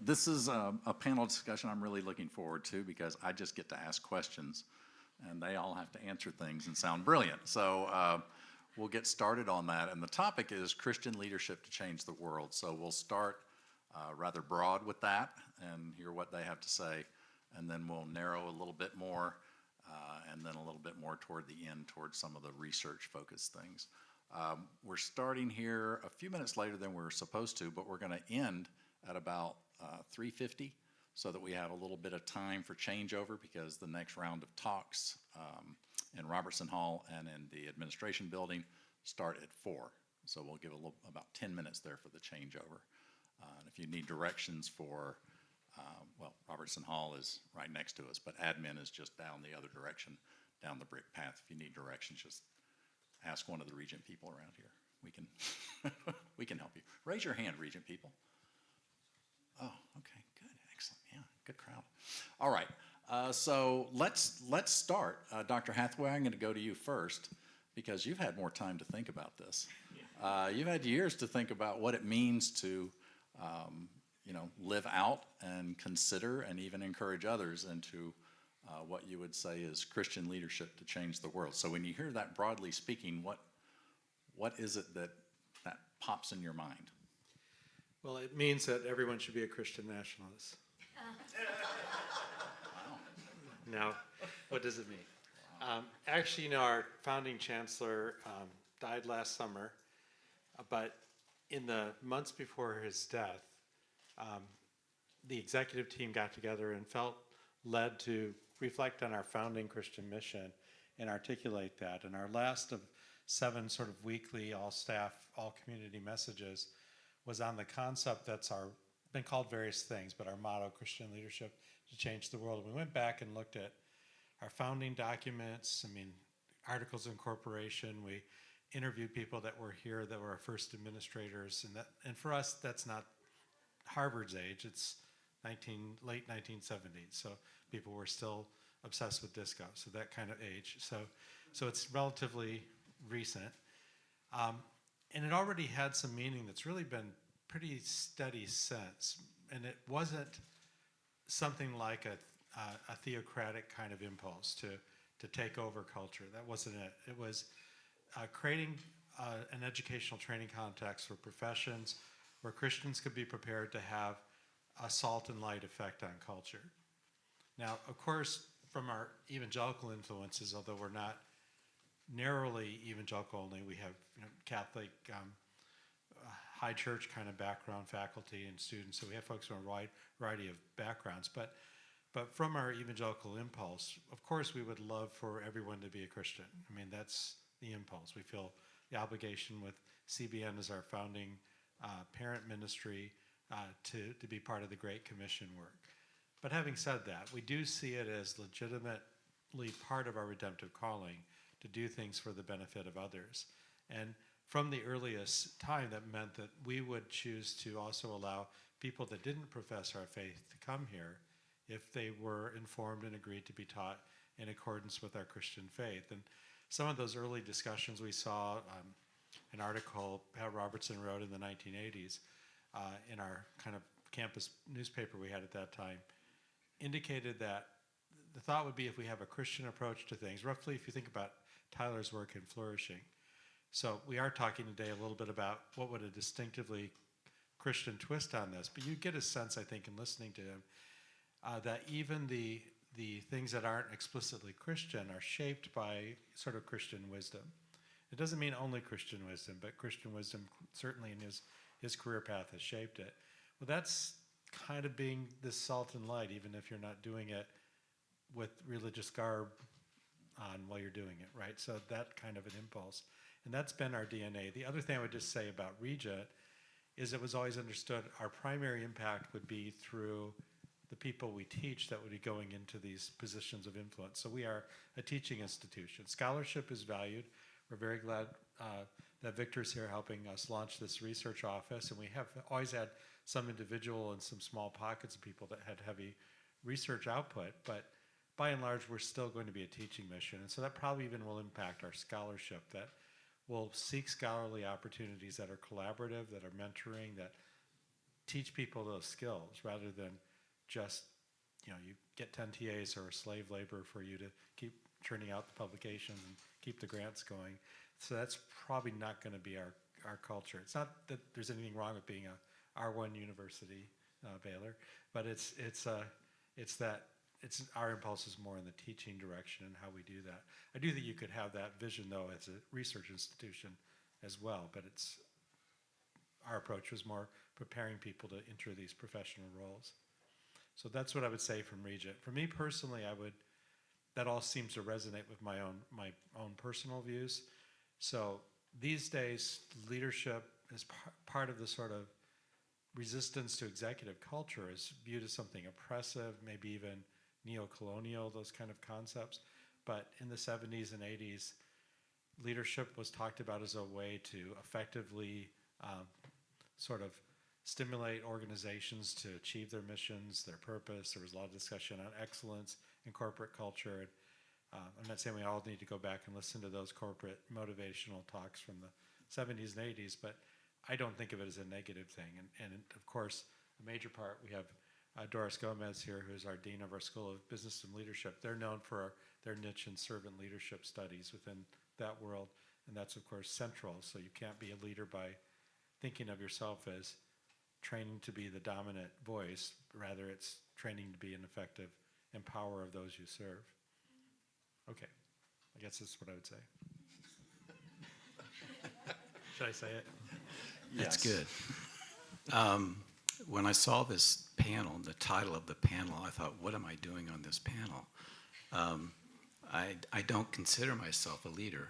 This is a panel discussion I'm really looking forward to because I just get to ask questions and they all have to answer things and sound brilliant. So we'll get started on that. And the topic is Christian leadership to change the world. So we'll start rather broad with that and hear what they have to say. And then we'll narrow a little bit more and then a little bit more toward the end towards some of the research-focused things. We're starting here a few minutes later than we were supposed to, but we're going to end at about 3:50 so that we have a little bit of time for changeover because the next round of talks in Robertson Hall and in the administration building start at 4. So we'll give about 10 minutes there for the changeover. And if you need directions for, well, Robertson Hall is right next to us, but admin is just down the other direction, down the brick path. If you need directions, just ask one of the Regent people around here. We can, we can help you. Raise your hand, Regent people. Oh, okay, good, excellent, yeah, good crowd. All right, so let's start. Dr. Hathaway, I'm gonna go to you first because you've had more time to think about this. You've had years to think about what it means to, live out and consider and even encourage others into what you would say is Christian leadership to change the world. So when you hear that broadly speaking, what is it that pops in your mind? Well, it means that everyone should be a Christian nationalist. Wow. Now, what does it mean? Actually, our founding chancellor died last summer, but in the months before his death, the executive team got together and felt led to reflect on our founding Christian mission and articulate that. And our last of 7 sort of weekly all-staff, all-community messages was on the concept that's been called various things, but our motto, Christian leadership to change the world. We went back and looked at our founding documents, articles of incorporation. We interviewed people that were here that were our first administrators. And for us, that's not Harvard's age, it's late 1970s. So people were still obsessed with disco, so that kind of age. So it's relatively recent. And it already had some meaning that's really been pretty steady since. And it wasn't something like a theocratic kind of impulse to take over culture. That wasn't it. It was creating an educational training context for professions where Christians could be prepared to have a salt and light effect on culture. Now, of course, from our evangelical influences, although we're not narrowly evangelical only, we have Catholic, high church kind of background, faculty and students, so we have folks from a wide variety of backgrounds. But from our evangelical impulse, of course, we would love for everyone to be a Christian. That's the impulse. We feel the obligation with CBN as our founding parent ministry to be part of the Great Commission work. But having said that, we do see it as legitimately part of our redemptive calling to do things for the benefit of others. And from the earliest time, that meant that we would choose to also allow people that didn't profess our faith to come here if they were informed and agreed to be taught in accordance with our Christian faith. And some of those early discussions we saw, an article Pat Robertson wrote in the 1980s in our kind of campus newspaper we had at that time, indicated that the thought would be if we have a Christian approach to things, roughly if you think about Tyler's work in flourishing. So we are talking today a little bit about what would a distinctively Christian twist on this, but you get a sense, I think, in listening to him, that even the things that aren't explicitly Christian are shaped by sort of Christian wisdom. It doesn't mean only Christian wisdom, but Christian wisdom certainly in his career path has shaped it. Well, that's kind of being this salt and light, even if you're not doing it with religious garb on while you're doing it, right? So that kind of an impulse. And that's been our DNA. The other thing I would just say about Regent is it was always understood our primary impact would be through the people we teach that would be going into these positions of influence. So we are a teaching institution. Scholarship is valued. We're very glad that Victor's here helping us launch this research office, and we have always had some individual and some small pockets of people that had heavy research output, but by and large, we're still going to be a teaching mission, and so that probably even will impact our scholarship, that we'll seek scholarly opportunities that are collaborative, that are mentoring, that teach people those skills rather than just, you get 10 TAs or slave labor for you to keep churning out the publications and keep the grants going. So that's probably not going to be our culture. It's not that there's anything wrong with being a R1 university, Baylor, but it's our impulse is more in the teaching direction and how we do that. I do think you could have that vision though as a research institution as well, but our approach was more preparing people to enter these professional roles. So that's what I would say from Regent. For me personally, that all seems to resonate with my own personal views. So these days, leadership is part of the sort of resistance to executive culture is viewed as something oppressive, maybe even neo-colonial, those kind of concepts. But in the 70s and 80s, leadership was talked about as a way to effectively sort of stimulate organizations to achieve their missions, their purpose. There was a lot of discussion on excellence in corporate culture. I'm not saying we all need to go back and listen to those corporate motivational talks from the 70s and 80s, but I don't think of it as a negative thing. And of course, a major part, we have Doris Gomez here, who's our Dean of our School of Business and Leadership. They're known for their niche in servant leadership studies within that world, and that's of course central. So you can't be a leader by thinking of yourself as training to be the dominant voice, rather it's training to be an effective empower of those you serve. Okay, I guess that's what I would say. Should I say it? That's Yes. good. When I saw this panel, the title of the panel, I thought, what am I doing on this panel? I don't consider myself a leader.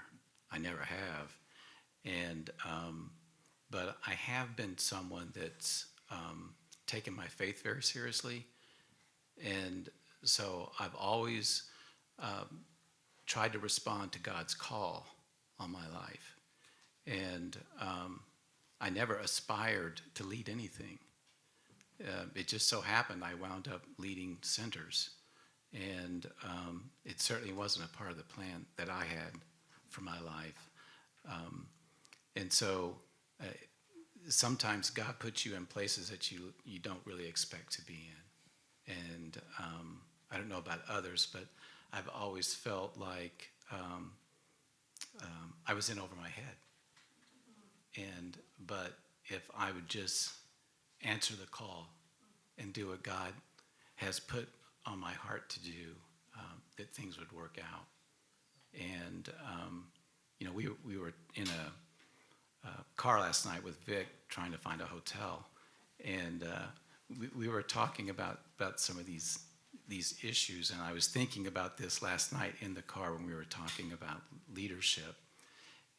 I never have. And but I have been someone that's taken my faith very seriously. And so I've always tried to respond to God's call on my life. And I never aspired to lead anything. It just so happened I wound up leading centers. And it certainly wasn't a part of the plan that I had for my life. And so sometimes God puts you in places that you don't really expect to be in. And I don't know about others, but I've always felt like I was in over my head. But if I would just answer the call and do what God has put on my heart to do, that things would work out. And we were in a car last night with Vic trying to find a hotel, and we were talking about some of these issues, and I was thinking about this last night in the car when we were talking about leadership.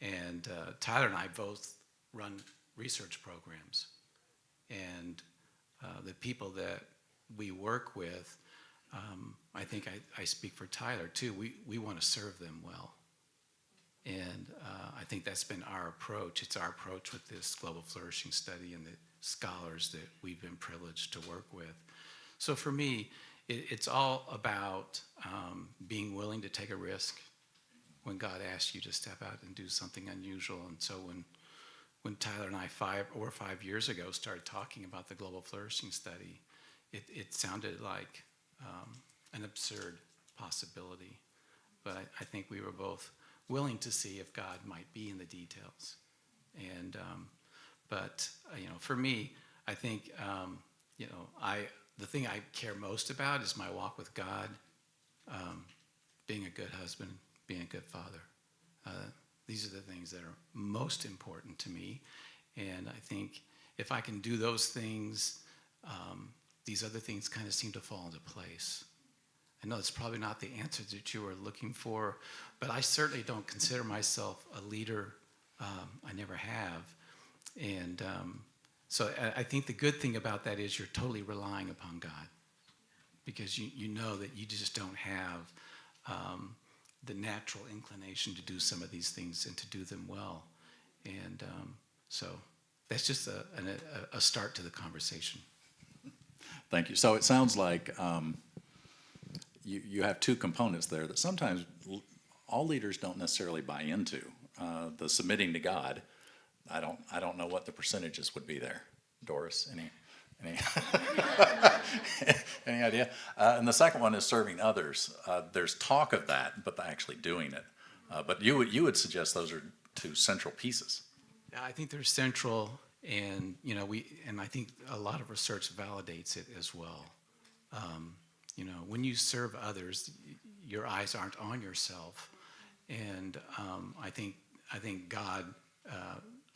And Tyler and I both run research programs, and the people that we work with, I think I speak for Tyler too, we want to serve them well. And I think that's been our approach. It's our approach with this Global Flourishing Study and the scholars that we've been privileged to work with. So for me, it's all about being willing to take a risk when God asks you to step out and do something unusual. And so when Tyler and I 5 years ago started talking about the Global Flourishing Study, it sounded like an absurd possibility. But I think we were both willing to see if God might be in the details. And but for me, I think the thing I care most about is my walk with God, being a good husband, being a good father. These are the things that are most important to me. And I think if I can do those things, these other things kind of seem to fall into place. I know it's probably not the answer that you were looking for, but I certainly don't consider myself a leader. I never have. And so I think the good thing about that is you're totally relying upon God, because you know that you just don't have the natural inclination to do some of these things and to do them well. And so that's just a start to the conversation. Thank you. So it sounds like you have two components there that sometimes all leaders don't necessarily buy into. The submitting to God, I don't know what the percentages would be there. Doris, any? Any, any idea? And the second one is serving others. There's talk of that, but actually doing it. But you would suggest those are two central pieces. Yeah, I think they're central, and I think a lot of research validates it as well. When you serve others, your eyes aren't on yourself, and I think God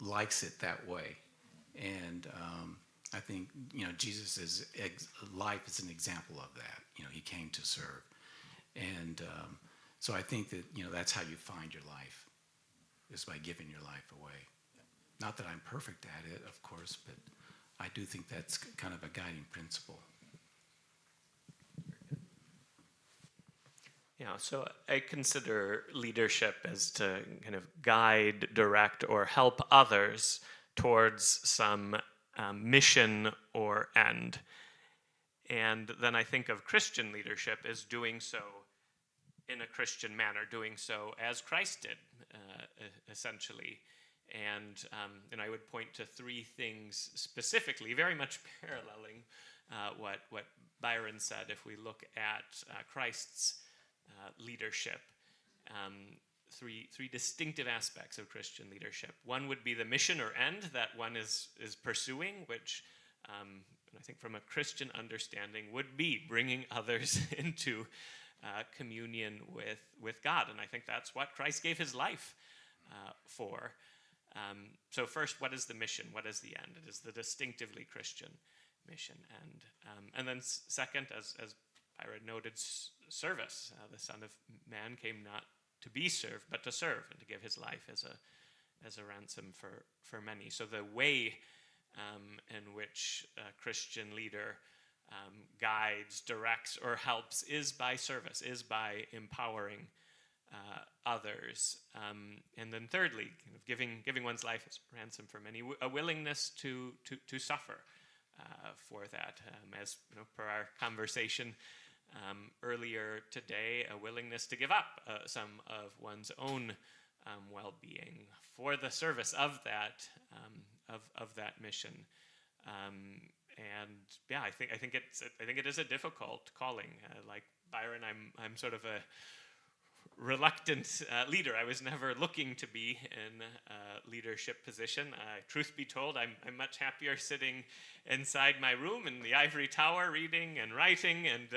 likes it that way, and I think Jesus' life is an example of that. He came to serve, and so I think that that's how you find your life, is by giving your life away. Not that I'm perfect at it, of course, but I do think that's kind of a guiding principle. Yeah, so I consider leadership as to kind of guide, direct, or help others towards some mission or end. And then I think of Christian leadership as doing so in a Christian manner, doing so as Christ did, essentially. And I would point to three things specifically, very much paralleling what Byron said. If we look at Christ's leadership, three distinctive aspects of Christian leadership. One would be the mission or end that one is pursuing, which I think from a Christian understanding would be bringing others into communion with God. And I think that's what Christ gave his life for. So first, what is the mission? What is the end? It is the distinctively Christian mission end. And then second, as Byron noted, service. The Son of Man came not to be served, but to serve and to give his life as a ransom for many. So the way in which a Christian leader guides, directs, or helps is by service, is by empowering others. And then thirdly, kind of giving one's life as ransom for many, a willingness to suffer for that. As per our conversation earlier today, a willingness to give up some of one's own well-being for the service of that mission. And yeah, I think it is a difficult calling. Like Byron, I'm sort of a reluctant leader. I was never looking to be in a leadership position. Truth be told, I'm much happier sitting inside my room in the ivory tower, reading and writing, and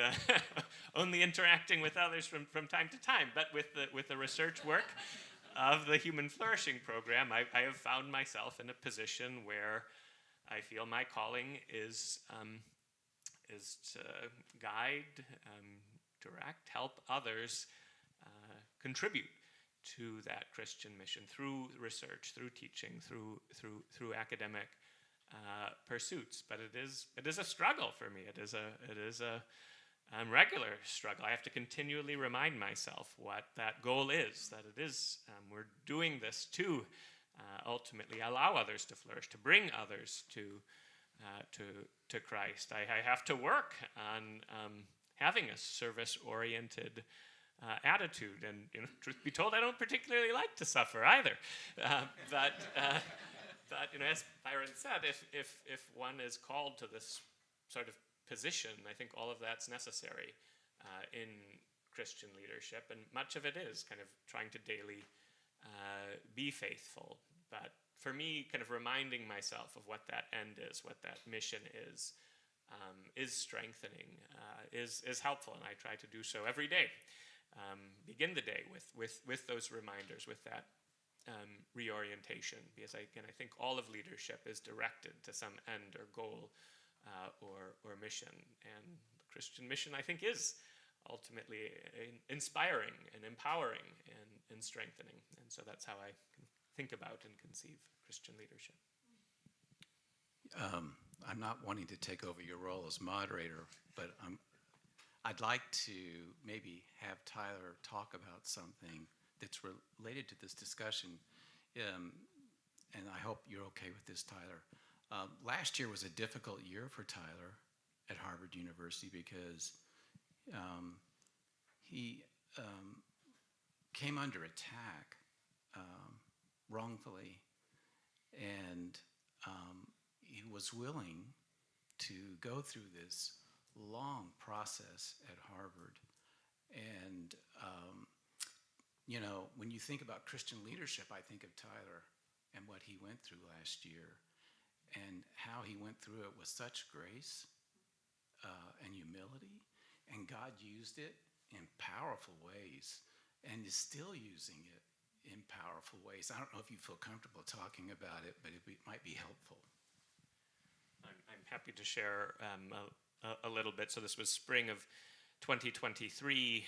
only interacting with others from time to time. But with the research work of the Human Flourishing Program, I have found myself in a position where I feel my calling is to guide, direct, help others contribute to that Christian mission through research, through teaching, through academic pursuits. But it is a struggle for me. It is a regular struggle. I have to continually remind myself what that goal is. That it is we're doing this to ultimately allow others to flourish, to bring others to Christ. I have to work on having a service-oriented attitude, and truth be told, I don't particularly like to suffer either. But as Byron said, if one is called to this sort of position, I think all of that's necessary in Christian leadership, and much of it is kind of trying to daily be faithful. But for me, kind of reminding myself of what that end is, what that mission is strengthening, is helpful, and I try to do so every day. Begin the day with those reminders, with that reorientation, because I think all of leadership is directed to some end or goal or mission, and the Christian mission, I think, is ultimately inspiring and empowering and strengthening, and so that's how I think about and conceive Christian leadership. I'm not wanting to take over your role as moderator, but I'd like to maybe have Tyler talk about something that's related to this discussion, and I hope you're okay with this, Tyler. Last year was a difficult year for Tyler at Harvard University because he came under attack wrongfully, and he was willing to go through this long process at Harvard. And, you know, when you think about Christian leadership, I think of Tyler and what he went through last year and how he went through it with such grace and humility. And God used it in powerful ways and is still using it in powerful ways. I don't know if you feel comfortable talking about it, but it might be helpful. I'm happy to share a little bit. So this was spring of 2023,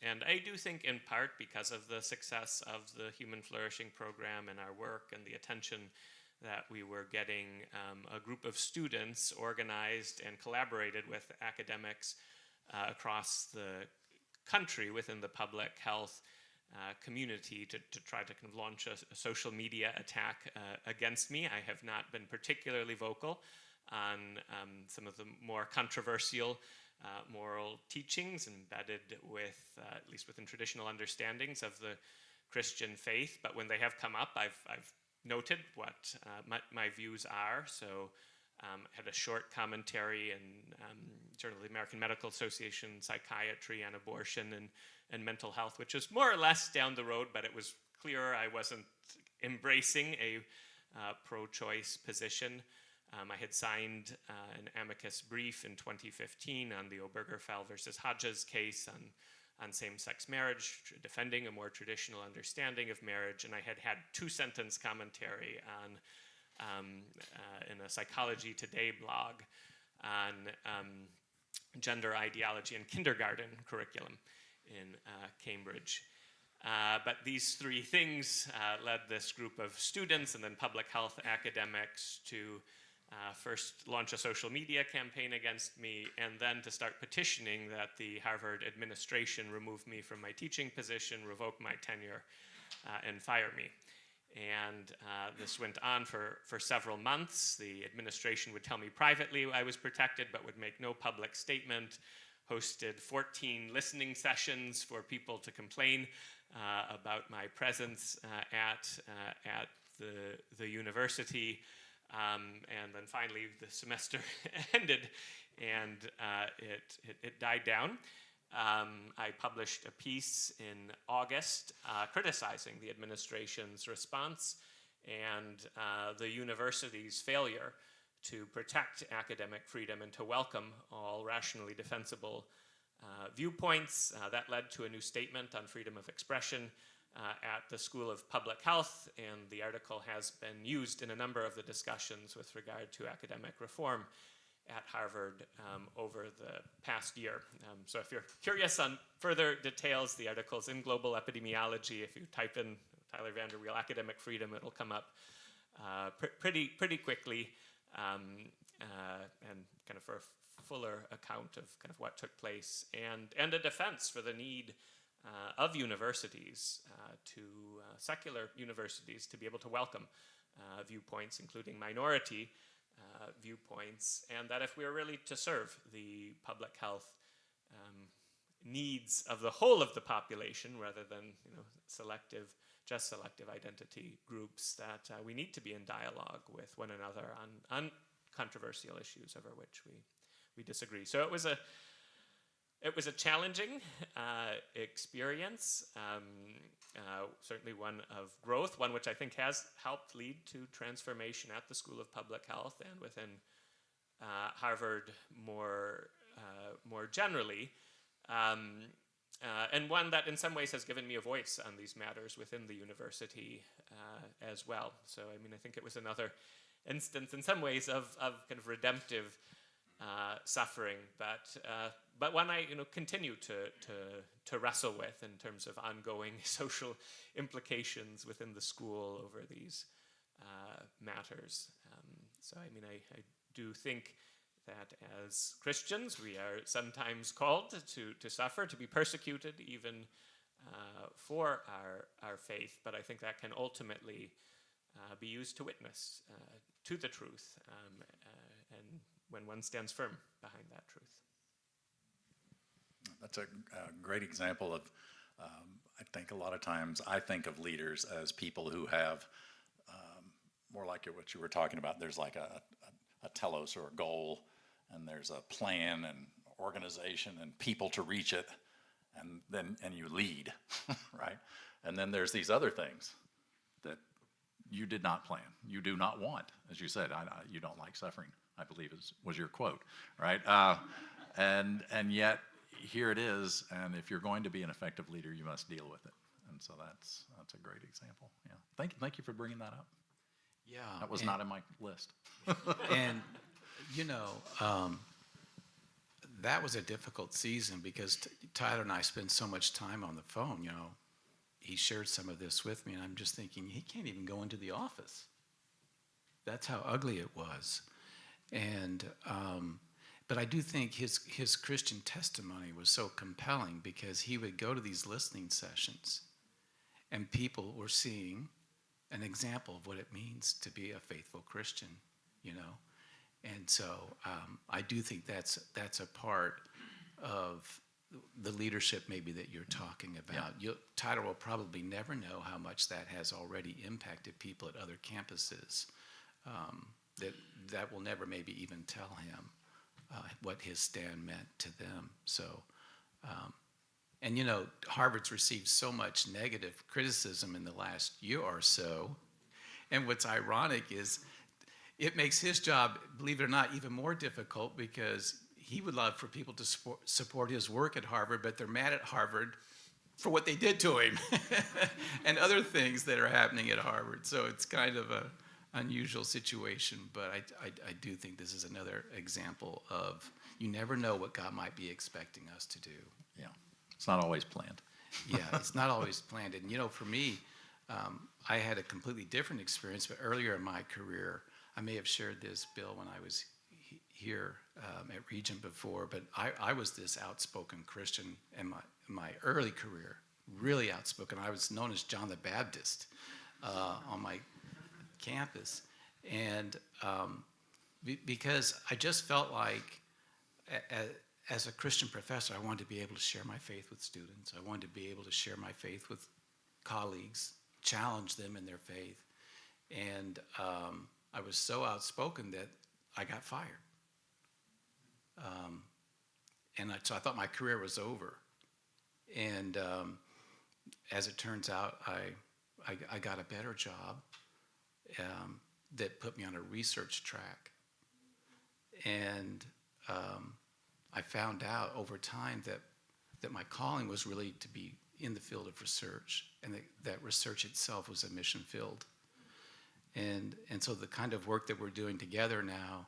and I do think in part because of the success of the Human Flourishing Program and our work and the attention that we were getting, a group of students organized and collaborated with academics across the country within the public health community to try to kind of launch a social media attack against me. I have not been particularly vocal on some of the more controversial moral teachings embedded with, at least within traditional understandings of the Christian faith. But when they have come up, I've noted what my views are. So had a short commentary in Journal of the American Medical Association, Psychiatry and Abortion and Mental Health, which was more or less down the road, but it was clear I wasn't embracing a pro-choice position. I had signed an amicus brief in 2015 on the Obergefell versus Hodges case on same-sex marriage, defending a more traditional understanding of marriage, and I had had 2-sentence commentary in a Psychology Today blog on gender ideology and kindergarten curriculum in Cambridge. But these 3 things led this group of students and then public health academics to first launch a social media campaign against me, and then to start petitioning that the Harvard administration remove me from my teaching position, revoke my tenure, and fire me. And this went on for several months. The administration would tell me privately I was protected, but would make no public statement, hosted 14 listening sessions for people to complain about my presence at the university. And then finally the semester ended and it died down. I published a piece in August criticizing the administration's response and the university's failure to protect academic freedom and to welcome all rationally defensible viewpoints. That led to a new statement on freedom of expression at the School of Public Health, and the article has been used in a number of the discussions with regard to academic reform at Harvard over the past year. So if you're curious on further details, the article's in Global Epidemiology. If you type in Tyler VanderWeele academic freedom, it'll come up pretty quickly, and kind of for a fuller account of kind of what took place, and a defense for the need of universities, secular universities, to be able to welcome viewpoints, including minority viewpoints, and that if we are really to serve the public health needs of the whole of the population, rather than just selective identity groups, that we need to be in dialogue with one another on controversial issues over which we disagree. So it was a challenging experience, certainly one of growth, one which I think has helped lead to transformation at the School of Public Health and within Harvard more generally, and one that in some ways has given me a voice on these matters within the university as well. So I mean, I think it was another instance in some ways of kind of redemptive suffering, but one I continue to wrestle with in terms of ongoing social implications within the school over these matters. So I mean, I do think that as Christians we are sometimes called to suffer, to be persecuted even for our faith, but I think that can ultimately be used to witness to the truth, and when one stands firm behind that truth. That's a great example of, I think a lot of times I think of leaders as people who have, more like what you were talking about, there's like a telos or a goal, and there's a plan and organization and people to reach it, and you lead, right? And then there's these other things that you did not plan, you do not want, as you said. You don't like suffering, I believe was your quote, right? And yet here it is, and if you're going to be an effective leader, you must deal with it. And so that's a great example. Yeah, thank you for bringing that up. Yeah. That was not in my list. And, that was a difficult season because Tyler and I spent so much time on the phone. He shared some of this with me, and I'm just thinking, he can't even go into the office. That's how ugly it was. And, but I do think his Christian testimony was so compelling because he would go to these listening sessions, and people were seeing an example of what it means to be a faithful Christian, And so I do think that's a part of the leadership maybe that you're talking about. Yeah. Tyler will probably never know how much that has already impacted people at other campuses. That will never maybe even tell him what his stand meant to them. So, and Harvard's received so much negative criticism in the last year or so. And what's ironic is it makes his job, believe it or not, even more difficult because he would love for people to support his work at Harvard, but they're mad at Harvard for what they did to him and other things that are happening at Harvard. So it's kind of an unusual situation, but I do think this is another example of you never know what God might be expecting us to do. Yeah, it's not always planned. Yeah, it's not always planned. And for me, I had a completely different experience, but earlier in my career, I may have shared this, Bill, when I was here at Regent before, but I was this outspoken Christian in my early career, really outspoken. I was known as John the Baptist on my campus. And because I just felt like as a Christian professor, I wanted to be able to share my faith with students. I wanted to be able to share my faith with colleagues, challenge them in their faith. And I was so outspoken that I got fired. So I thought my career was over. And as it turns out, I got a better job that put me on a research track. And I found out over time that my calling was really to be in the field of research, and that research itself was a mission field. And so the kind of work that we're doing together now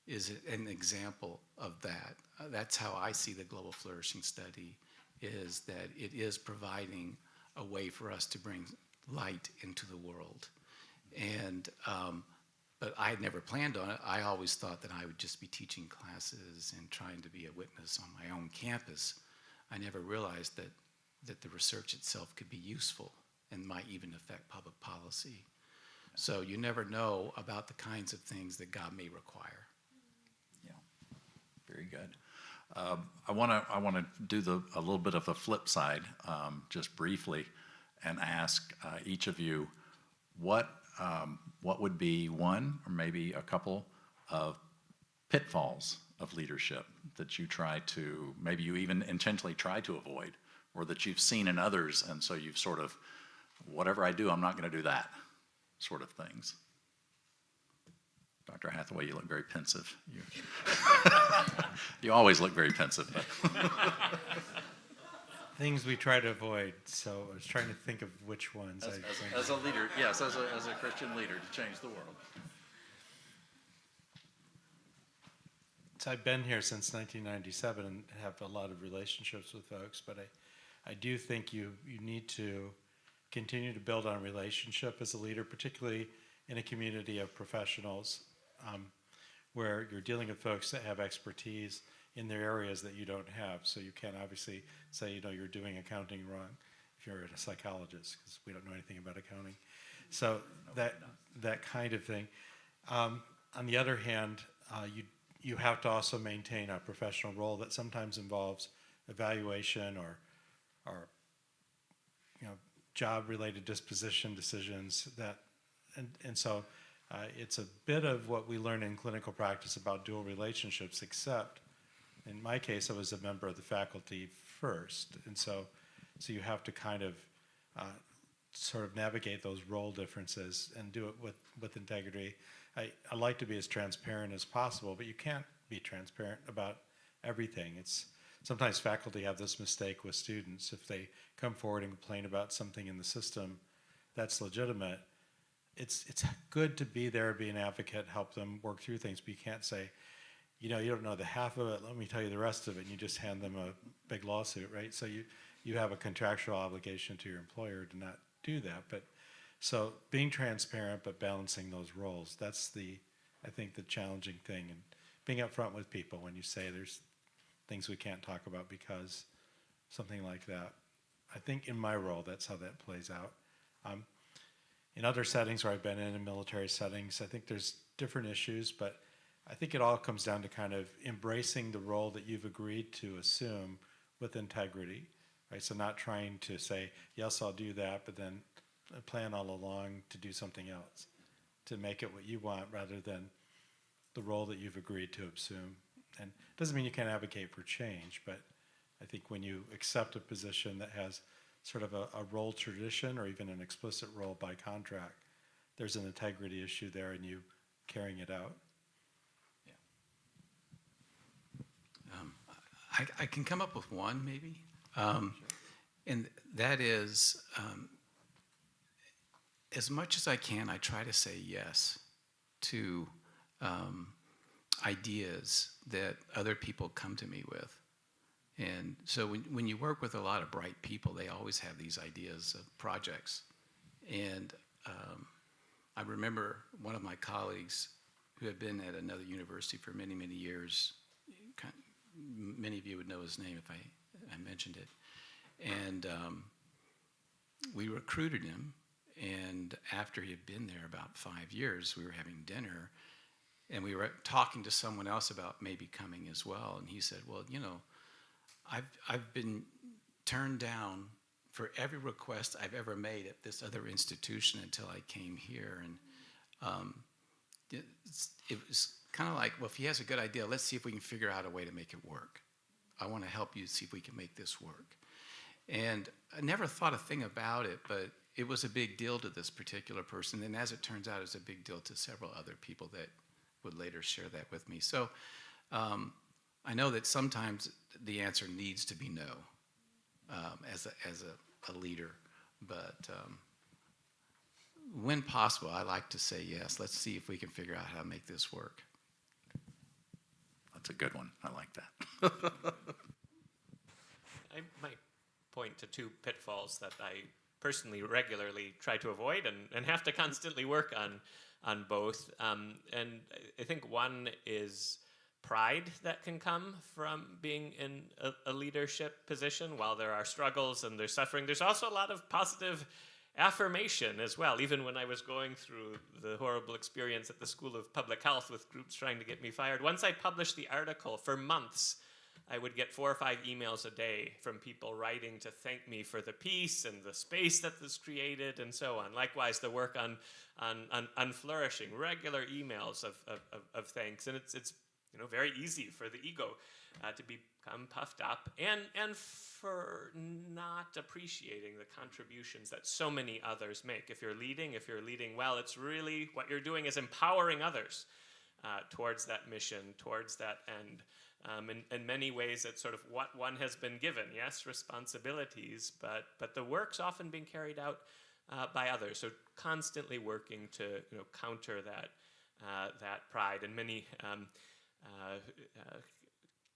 is an example of that. That's how I see the Global Flourishing Study, is that it is providing a way for us to bring light into the world. And but I had never planned on it. I always thought that I would just be teaching classes and trying to be a witness on my own campus. I never realized that the research itself could be useful and might even affect public policy. So you never know about the kinds of things that God may require. Yeah, very good. I want to do a little bit of the flip side, just briefly, and ask each of you what would be one or maybe a couple of pitfalls of leadership that you try to, maybe you even intentionally try to avoid, or that you've seen in others, and so you've sort of, whatever I do, I'm not going to do that, sort of things. Dr. Hathaway, you look very pensive. You always look very pensive. But Things we try to avoid, so I was trying to think of which ones. as a leader, yes, as a Christian leader to change the world. So I've been here since 1997 and have a lot of relationships with folks, but I do think you need to continue to build on relationship as a leader, particularly in a community of professionals where you're dealing with folks that have expertise in their areas that you don't have. So you can't obviously say, you're doing accounting wrong if you're a psychologist, because we don't know anything about accounting. So that kind of thing. On the other hand, you have to also maintain a professional role that sometimes involves evaluation or job-related disposition decisions and so It's a bit of what we learn in clinical practice about dual relationships, except in my case, I was a member of the faculty first. And so you have to kind of sort of navigate those role differences and do it with integrity. I like to be as transparent as possible, but you can't be transparent about everything. Sometimes faculty have this mistake with students. If they come forward and complain about something in the system that's legitimate, it's good to be there, be an advocate, help them work through things, but you can't say, you don't know the half of it, let me tell you the rest of it, and you just hand them a big lawsuit, right? So you have a contractual obligation to your employer to not do that. But so being transparent but balancing those roles, that's I think the challenging thing, and being upfront with people when you say there's things we can't talk about because something like that. I think in my role, that's how that plays out. In other settings where I've been in military settings, I think there's different issues, but I think it all comes down to kind of embracing the role that you've agreed to assume with integrity, right? So not trying to say, yes, I'll do that, but then plan all along to do something else, to make it what you want rather than the role that you've agreed to assume. And it doesn't mean you can't advocate for change, but I think when you accept a position that has sort of a role tradition or even an explicit role by contract, there's an integrity issue there and you carrying it out. I can come up with one, maybe. And that is, as much as I can, I try to say yes to ideas that other people come to me with. And so when you work with a lot of bright people, they always have these ideas of projects. And I remember one of my colleagues who had been at another university for many, many years. Many of you would know his name if I mentioned it. And we recruited him. And after he had been there about 5 years, we were having dinner. And we were talking to someone else about maybe coming as well. And he said, well, I've been turned down for every request I've ever made at this other institution until I came here. And it was kind of like, well, if he has a good idea, let's see if we can figure out a way to make it work. I want to help you see if we can make this work. And I never thought a thing about it, but it was a big deal to this particular person. And as it turns out, it was a big deal to several other people that would later share that with me. So I know that sometimes the answer needs to be no as a leader, but when possible, I like to say yes. Let's see if we can figure out how to make this work. That's a good one. I like that. I might point to two pitfalls that I personally regularly try to avoid and have to constantly work on both. And I think one is pride that can come from being in a leadership position. While there are struggles and there's suffering, there's also a lot of positive affirmation as well. Even when I was going through the horrible experience at the School of Public Health with groups trying to get me fired, once I published the article, for months, I would get 4 or 5 emails a day from people writing to thank me for the peace and the space that was created and so on. Likewise, the work on flourishing, regular emails of thanks. And it's very easy for the ego to become puffed up and for not appreciating the contributions that so many others make. If you're leading well, it's really what you're doing is empowering others towards that mission, towards that end. In many ways, it's sort of what one has been given. Yes, responsibilities, but the work's often being carried out by others. So constantly working to counter that pride. And many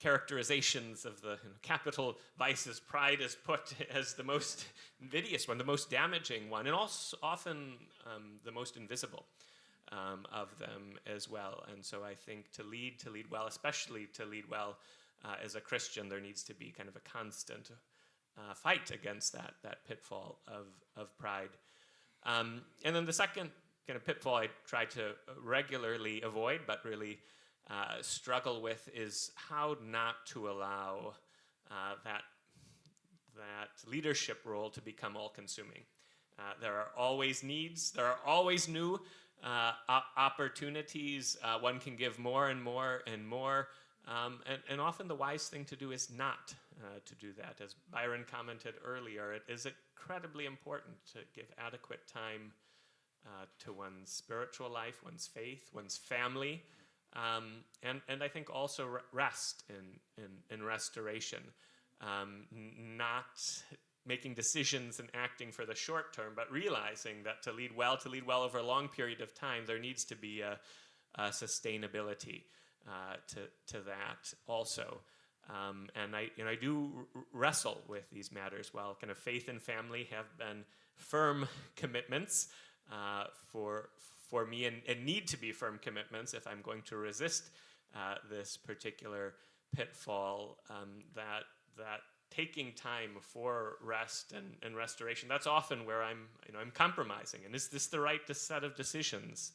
characterizations of the capital vices, pride is put as the most invidious one, the most damaging one, and also often the most invisible of them as well. And so I think to lead well, especially to lead well as a Christian, there needs to be kind of a constant fight against that pitfall of pride. And then the second kind of pitfall I try to regularly avoid, but really struggle with, is how not to allow that leadership role to become all-consuming. There are always needs. There are always new opportunities, one can give more and more and more. And often the wise thing to do is not to do that. As Byron commented earlier, it is incredibly important to give adequate time to one's spiritual life, one's faith, one's family, and I think also rest in restoration. Not making decisions and acting for the short term, but realizing that to lead well over a long period of time, there needs to be a sustainability to that also. And I do wrestle with these matters. While kind of faith and family have been firm commitments for me, and need to be firm commitments if I'm going to resist this particular pitfall, that taking time for rest and restoration, that's often where I'm compromising. And is this the right set of decisions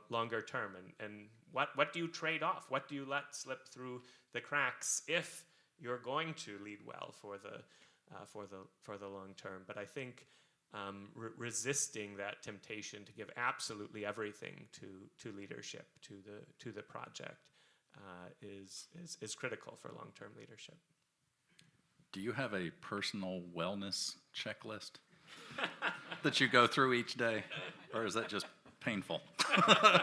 longer term? And what do you trade off? What do you let slip through the cracks if you're going to lead well for the long term? But I think resisting that temptation to give absolutely everything to leadership, to the project, is critical for long-term leadership. Do you have a personal wellness checklist that you go through each day, or is that just painful? I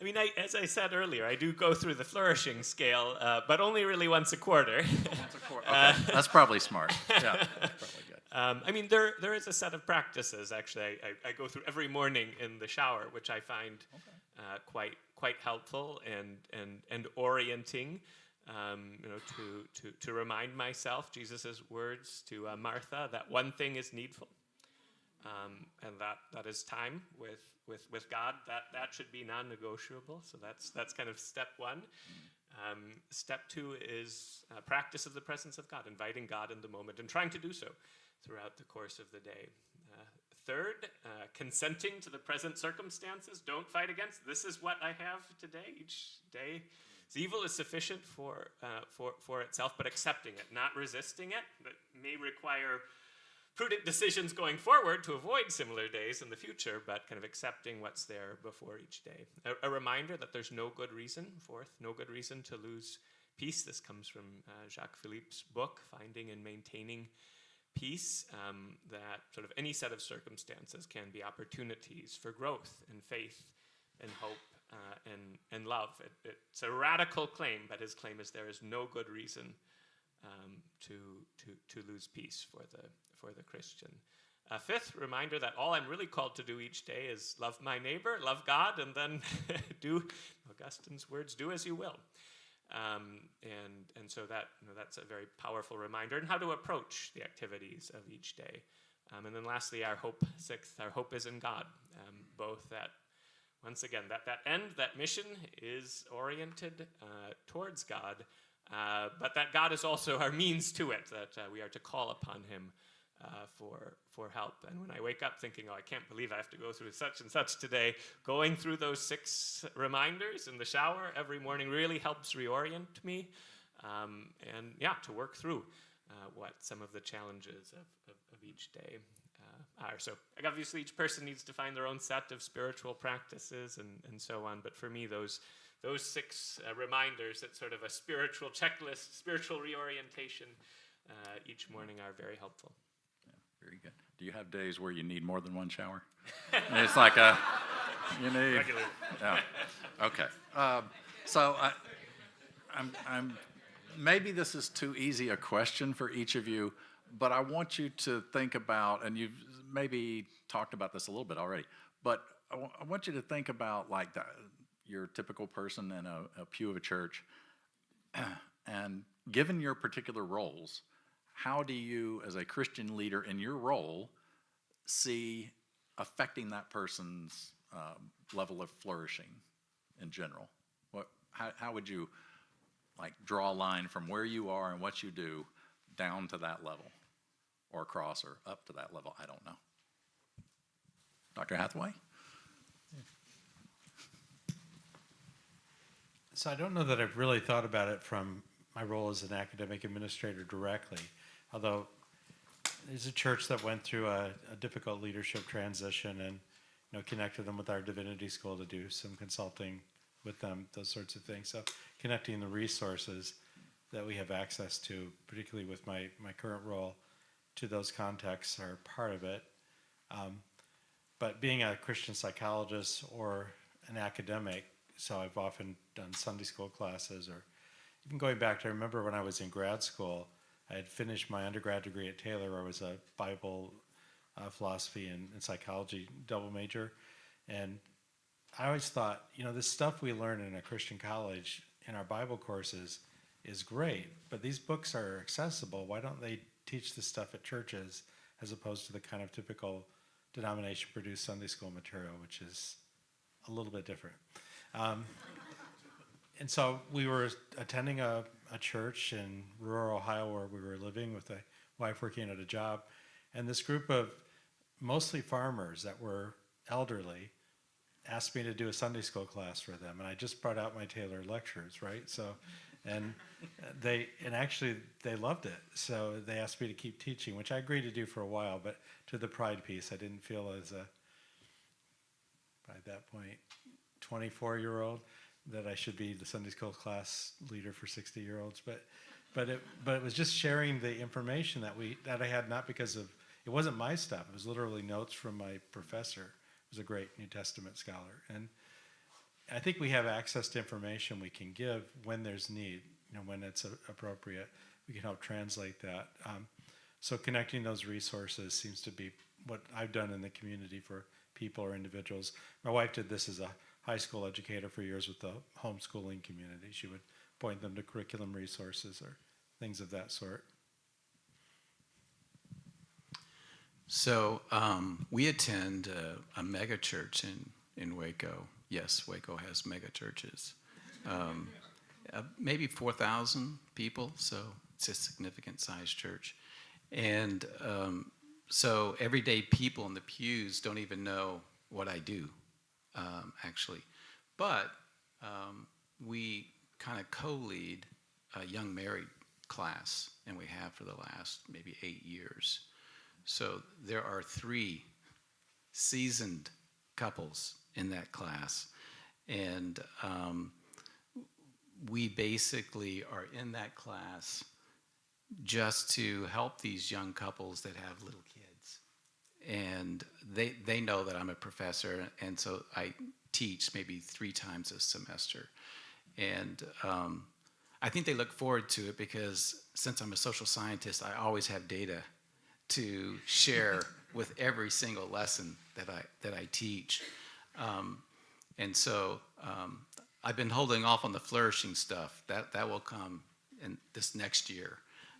mean, as I said earlier, I do go through the flourishing scale, but only really once a quarter. Once a quarter. Okay. That's probably smart. Yeah, that's probably good. I mean, there is a set of practices, actually, I go through every morning in the shower, which I find quite helpful and orienting. To remind myself Jesus' words to Martha, that one thing is needful, and that is time with God. That should be non-negotiable. So that's kind of step one. Step two is practice of the presence of God, inviting God in the moment and trying to do so throughout the course of the day. Third, consenting to the present circumstances. Don't fight against. This is what I have today. Each day, evil is sufficient for itself, but accepting it, not resisting it. That may require prudent decisions going forward to avoid similar days in the future, but kind of accepting what's there before each day. A reminder that there's no good reason, fourth, no good reason to lose peace. This comes from Jacques Philippe's book, Finding and Maintaining Peace, that sort of any set of circumstances can be opportunities for growth and faith and hope and love. It's a radical claim, but his claim is there is no good reason to lose peace for the Christian. Fifth, reminder that all I'm really called to do each day is love my neighbor, love God, and then do Augustine's words, do as you will. And so that's a very powerful reminder, and how to approach the activities of each day. And then lastly, our hope, sixth, our hope is in God. Both that, once again, that end, that mission is oriented towards God, but that God is also our means to it, that we are to call upon him for help. And when I wake up thinking, oh, I can't believe I have to go through such and such today, going through those 6 reminders in the shower every morning really helps reorient me, and to work through what some of the challenges of each day are. So obviously each person needs to find their own set of spiritual practices and so on, but for me those 6 reminders, it's sort of a spiritual checklist, spiritual reorientation each morning, are very helpful. Very good. Do you have days where you need more than one shower? And it's like you need. Regularly. Yeah. Okay. So I'm maybe this is too easy a question for each of you, but I want you to think about, and you've maybe talked about this a little bit already, but I want you to think about like your typical person in a pew of a church, and given your particular roles, how do you, as a Christian leader in your role, see affecting that person's level of flourishing in general? How would you like draw a line from where you are and what you do down to that level, or across, or up to that level? I don't know. Dr. Hathaway? So I don't know that I've really thought about it from my role as an academic administrator directly, although is a church that went through a difficult leadership transition, and connected them with our divinity school to do some consulting with them, those sorts of things. So connecting the resources that we have access to, particularly with my current role, to those contexts are part of it. But being a Christian psychologist or an academic, so I've often done Sunday school classes, or even going back to, I remember when I was in grad school, I had finished my undergrad degree at Taylor, where I was a Bible, philosophy, and psychology double major. And I always thought, this stuff we learn in a Christian college in our Bible courses is great, but these books are accessible. Why don't they teach this stuff at churches as opposed to the kind of typical denomination-produced Sunday school material, which is a little bit different. And so we were attending a church in rural Ohio where we were living with a wife working at a job, and this group of mostly farmers that were elderly asked me to do a Sunday school class for them, and I just brought out my Taylor lectures, right? So, and actually they loved it, so they asked me to keep teaching, which I agreed to do for a while, but to the pride piece, I didn't feel as by that point, 24-year-old, that I should be the Sunday school class leader for 60-year-olds, but it was just sharing the information that I had, not because of, it wasn't my stuff, it was literally notes from my professor, who's a great New Testament scholar. And I think we have access to information we can give when there's need, when it's appropriate. We can help translate that. So connecting those resources seems to be what I've done in the community for people or individuals. My wife did this as a high school educator for years with the homeschooling community. She would point them to curriculum resources or things of that sort. So we attend a mega church in Waco. Yes, Waco has mega churches. Maybe 4,000 people, so it's a significant sized church. And so everyday people in the pews don't even know what I do, actually. But we kind of co-lead a young married class, and we have for the last maybe 8 years. So there are 3 seasoned couples in that class, and we basically are in that class just to help these young couples that have little kids. And they know that I'm a professor, and so I teach maybe 3 times a semester. And I think they look forward to it because since I'm a social scientist, I always have data to share with every single lesson that I teach. And so I've been holding off on the flourishing stuff. That will come in this next year.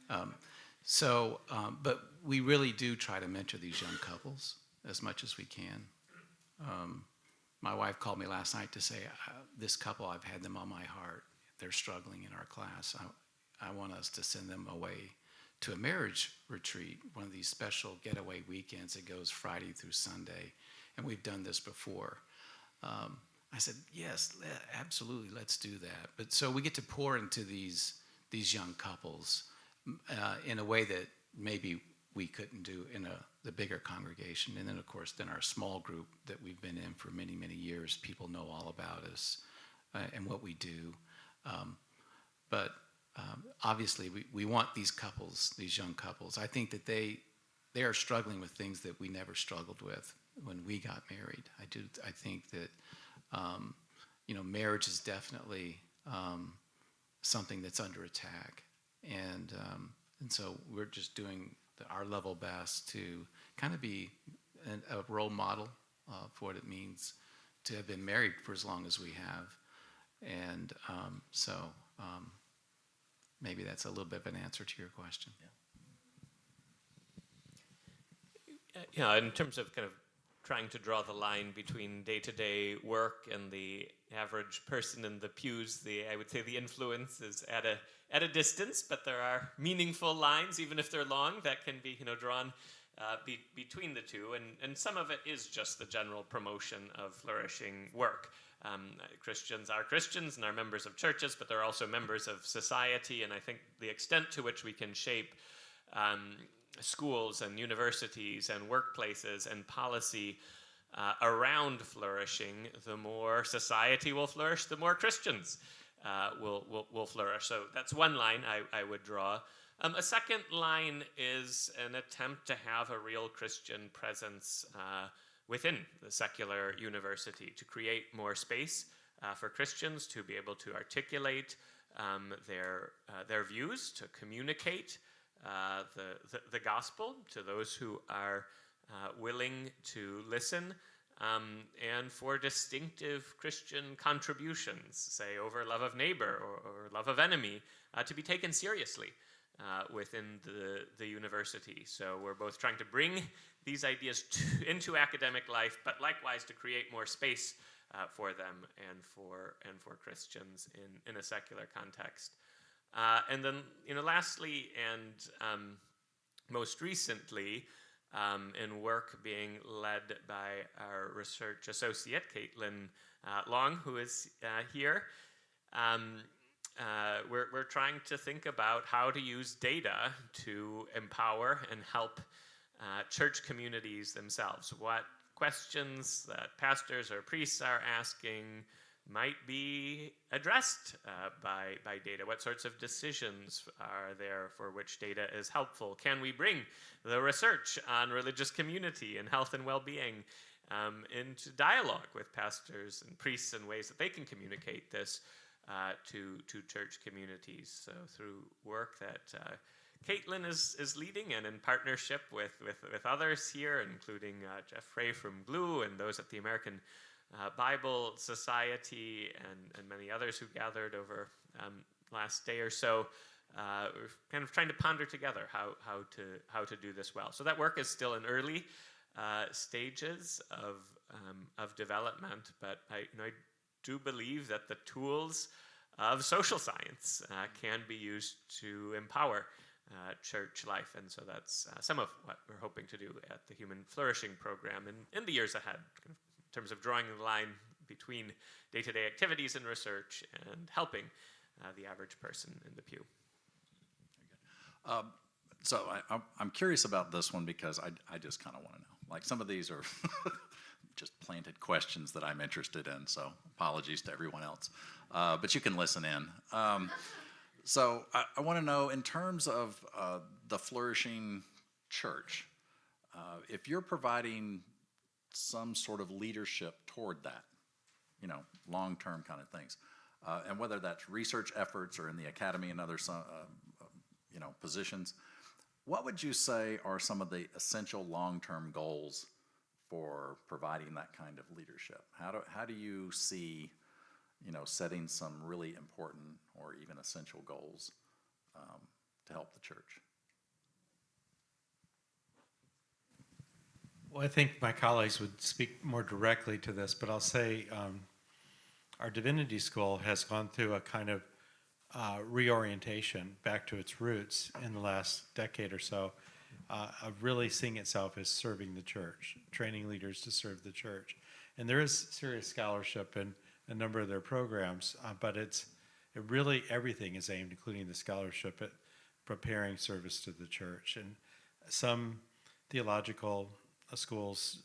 But we really do try to mentor these young couples as much as we can. My wife called me last night to say, this couple, I've had them on my heart. They're struggling in our class. I want us to send them away to a marriage retreat, one of these special getaway weekends that goes Friday through Sunday. And we've done this before. I said, yes, absolutely, let's do that. But so we get to pour into these young couples in a way that maybe we couldn't do in the bigger congregation. And then, of course, our small group that we've been in for many, many years, people know all about us and what we do. But obviously, we want these couples, these young couples. I think that they are struggling with things that we never struggled with when we got married. I think that marriage is definitely something that's under attack, and so we're just doing our level best to kind of be a role model for what it means to have been married for as long as we have, and so maybe that's a little bit of an answer to your question. Yeah, in terms of kind of trying to draw the line between day-to-day work and the average person in the pews, I would say the influence is at a distance, but there are meaningful lines, even if they're long, that can be drawn between the two, and some of it is just the general promotion of flourishing work. Christians are Christians and are members of churches, but they're also members of society, and I think the extent to which we can shape schools and universities and workplaces and policy around flourishing, the more society will flourish, the more Christians will flourish. So that's one line I would draw. A second line is an attempt to have a real Christian presence within the secular university, to create more space for Christians to be able to articulate their views, to communicate the gospel to those who are willing to listen, and for distinctive Christian contributions, say over love of neighbor or love of enemy, to be taken seriously within the university. So we're both trying to bring these ideas into academic life, but likewise to create more space for them and for Christians in a secular context. And then, lastly and most recently, in work being led by our research associate, Caitlin Long, who is here, we're trying to think about how to use data to empower and help church communities themselves. What questions that pastors or priests are asking might be addressed by data? What sorts of decisions are there for which data is helpful? Can we bring the research on religious community and health and well-being into dialogue with pastors and priests in ways that they can communicate this to church communities? So through work that Caitlin is leading, and in partnership with others here, including Jeff Frey from GLUE and those at the American Bible Society and many others who gathered over last day or so, we're kind of trying to ponder together how to do this well. So that work is still in early stages of development, but I do believe that the tools of social science can be used to empower church life, and so that's some of what we're hoping to do at the Human Flourishing Program in the years ahead, in terms of drawing the line between day-to-day activities and research and helping the average person in the pew. So I'm curious about this one because I just kind of want to know. Like, some of these are just planted questions that I'm interested in, so apologies to everyone else. But you can listen in. So I want to know, in terms of the flourishing church, if you're providing some sort of leadership toward that, long-term kind of things, and whether that's research efforts or in the academy and other positions, what would you say are some of the essential long-term goals for providing that kind of leadership? How do you see setting some really important or even essential goals to help the church? Well, I think my colleagues would speak more directly to this, but I'll say our divinity school has gone through a kind of reorientation back to its roots in the last decade or so, of really seeing itself as serving the church, training leaders to serve the church. And there is serious scholarship in a number of their programs, but everything is aimed, including the scholarship, at preparing service to the church. And some theological schools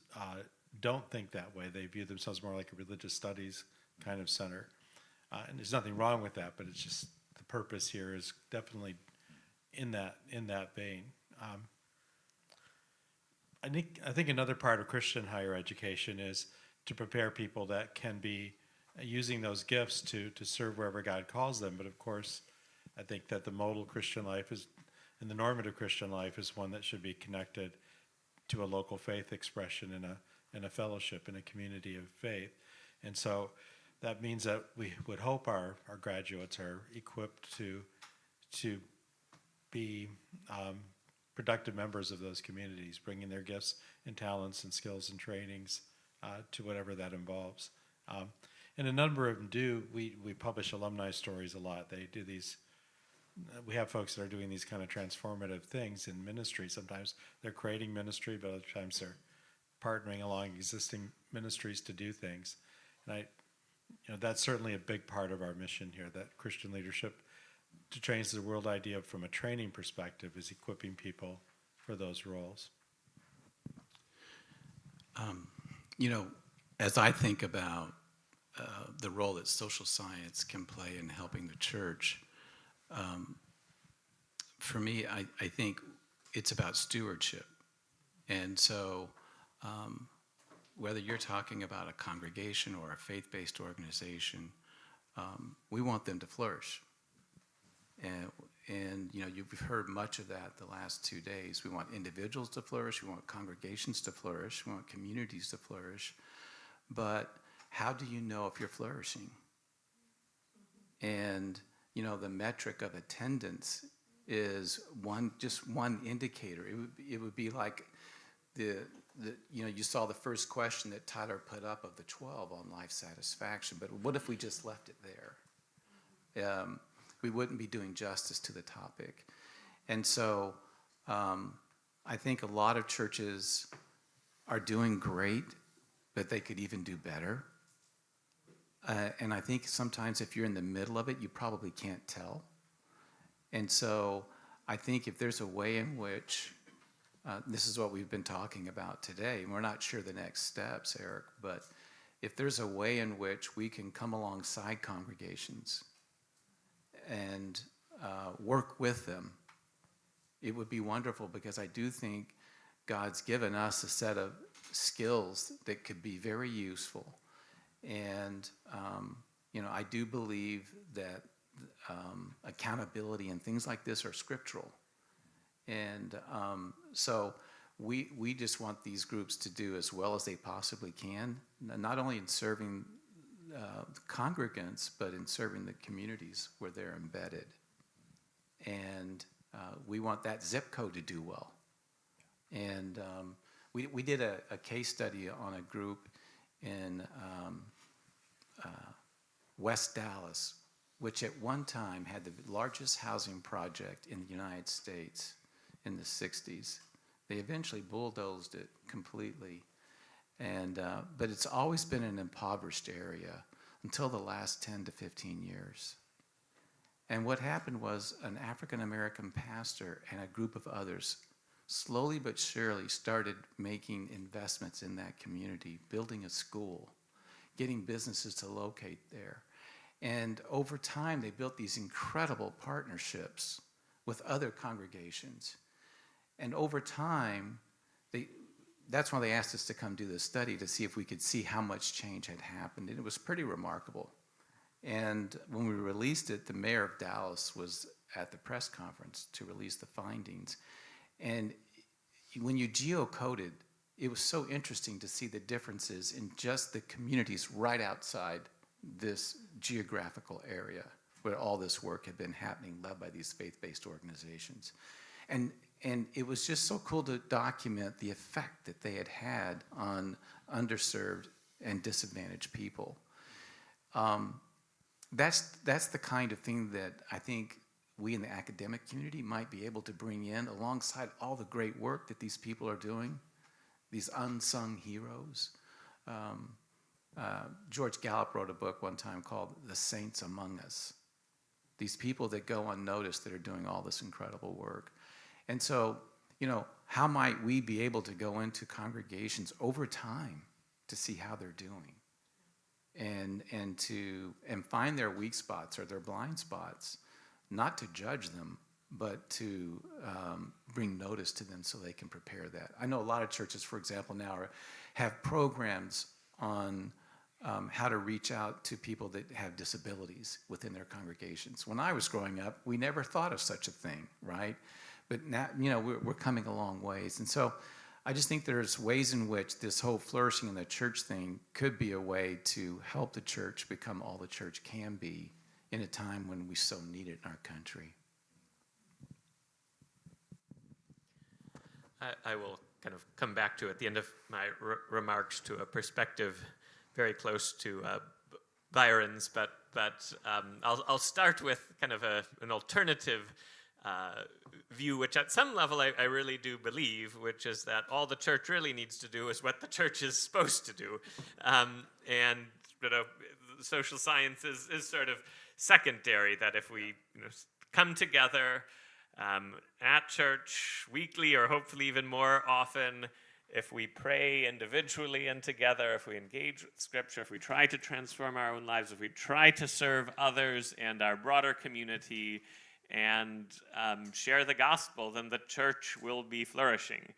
don't think that way. They view themselves more like a religious studies kind of center. And there's nothing wrong with that, but it's just the purpose here is definitely in that vein. I think another part of Christian higher education is to prepare people that can be using those gifts to serve wherever God calls them. But of course, I think that the modal Christian life and the normative Christian life is one that should be connected to a local faith expression in a fellowship, in a community of faith. And so that means that we would hope our graduates are equipped to be productive members of those communities, bringing their gifts and talents and skills and trainings to whatever that involves. And a number of them do. We publish alumni stories a lot. They do these. We have folks that are doing these kind of transformative things in ministry. Sometimes they're creating ministry, but other times they're partnering along existing ministries to do things. And that's certainly a big part of our mission here, that Christian leadership to change the world idea from a training perspective is equipping people those roles. You know, as I think about the role that social science can play in helping the church, for me, I think it's about stewardship. And so whether you're talking about a congregation or a faith-based organization, we want them to flourish. And you know, you've heard much of that the last 2 days. We want individuals to flourish. We want congregations to flourish. We want communities to flourish. But how do you know if you're flourishing? And you know, the metric of attendance is just one indicator. It would be like you know, you saw the first question that Tyler put up of the 12 on life satisfaction. But what if we just left it there? We wouldn't be doing justice to the topic. And so I think a lot of churches are doing great, but they could even do better. And I think sometimes if you're in the middle of it, you probably can't tell. And so I think if there's a way in which, this is what we've been talking about today, and we're not sure the next steps, Eric, but if there's a way in which we can come alongside congregations and work with them, it would be wonderful, because I do think God's given us a set of skills that could be very useful. And, you know, I do believe that accountability and things like this are scriptural. And so we just want these groups to do as well as they possibly can, not only in serving congregants, but in serving the communities where they're embedded. And we want that zip code to do well. And we did a case study on a group in West Dallas, which at one time had the largest housing project in the United States in the 60s. They eventually bulldozed it completely. And but it's always been an impoverished area until the last 10 to 15 years. And what happened was an African-American pastor and a group of others slowly but surely started making investments in that community, building a school, getting businesses to locate there. And over time, they built these incredible partnerships with other congregations. And over time, that's why they asked us to come do this study, to see if we could see how much change had happened. And it was pretty remarkable. And when we released it, the mayor of Dallas was at the press conference to release the findings. And when you geocoded, it was so interesting to see the differences in just the communities right outside this geographical area where all this work had been happening, led by these faith-based organizations. And it was just so cool to document the effect that they had had on underserved and disadvantaged people. That's the kind of thing that I think we in the academic community might be able to bring in alongside all the great work that these people are doing, these unsung heroes. George Gallup wrote a book one time called The Saints Among Us. These people that go unnoticed that are doing all this incredible work. And so, you know, how might we be able to go into congregations over time to see how they're doing and find their weak spots or their blind spots, not to judge them, but to bring notice to them so they can prepare that. I know a lot of churches, for example, now have programs on how to reach out to people that have disabilities within their congregations. When I was growing up, we never thought of such a thing, right? But now, you know, we're coming a long ways. And so I just think there's ways in which this whole flourishing in the church thing could be a way to help the church become all the church can be in a time when we so need it in our country. I will kind of come back to, at the end of my remarks, to a perspective very close to Byron's, but I'll start with kind of an alternative view, which at some level I really do believe, which is that all the church really needs to do is what the church is supposed to do. And you know, social science is sort of secondary, that if we come together, at church weekly, or hopefully even more often, if we pray individually and together, if we engage with Scripture, if we try to transform our own lives, if we try to serve others and our broader community and share the gospel, then the church will be flourishing.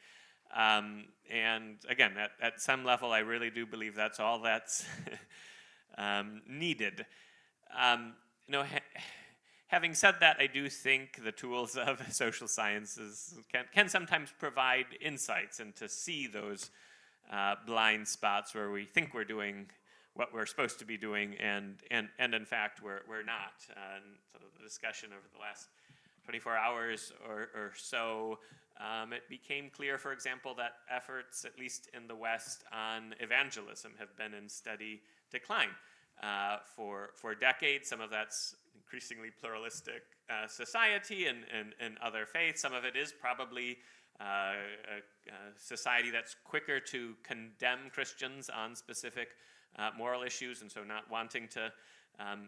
And again, at some level, I really do believe that's all that's needed. Having said that, I do think the tools of social sciences can sometimes provide insights and to see those blind spots where we think we're doing what we're supposed to be doing, and in fact we're not. And so the discussion over the last 24 hours or so, it became clear, for example, that efforts, at least in the West, on evangelism have been in steady decline for decades. Some of that's increasingly pluralistic society and other faiths. Some of it is probably a society that's quicker to condemn Christians on specific moral issues, and so not wanting to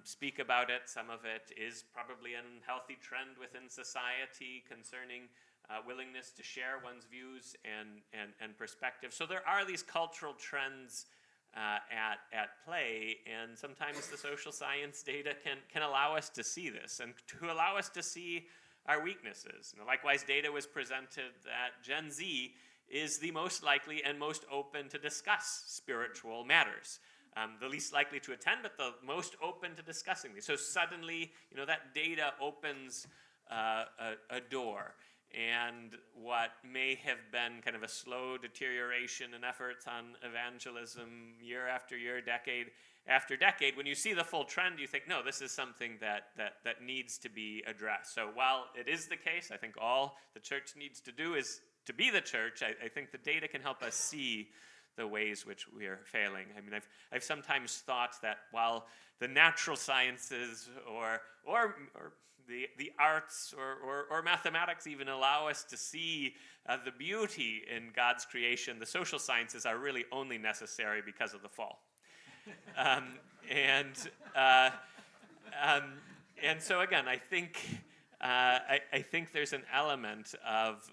speak about it. Some of it is probably an unhealthy trend within society concerning willingness to share one's views and perspectives. So there are these cultural trends at play, and sometimes the social science data can allow us to see this and to allow us to see our weaknesses. Likewise, data was presented that Gen Z is the most likely and most open to discuss spiritual matters. The least likely to attend, but the most open to discussing these. So suddenly, that data opens a door. And what may have been kind of a slow deterioration in efforts on evangelism year after year, decade after decade, when you see the full trend, you think, no, this is something that needs to be addressed. So while it is the case, I think all the church needs to do is to be the church. I think the data can help us see the ways which we are failing. I mean, I've sometimes thought that while the natural sciences or the arts or mathematics even allow us to see the beauty in God's creation, the social sciences are really only necessary because of the fall. And so again, I think there's an element of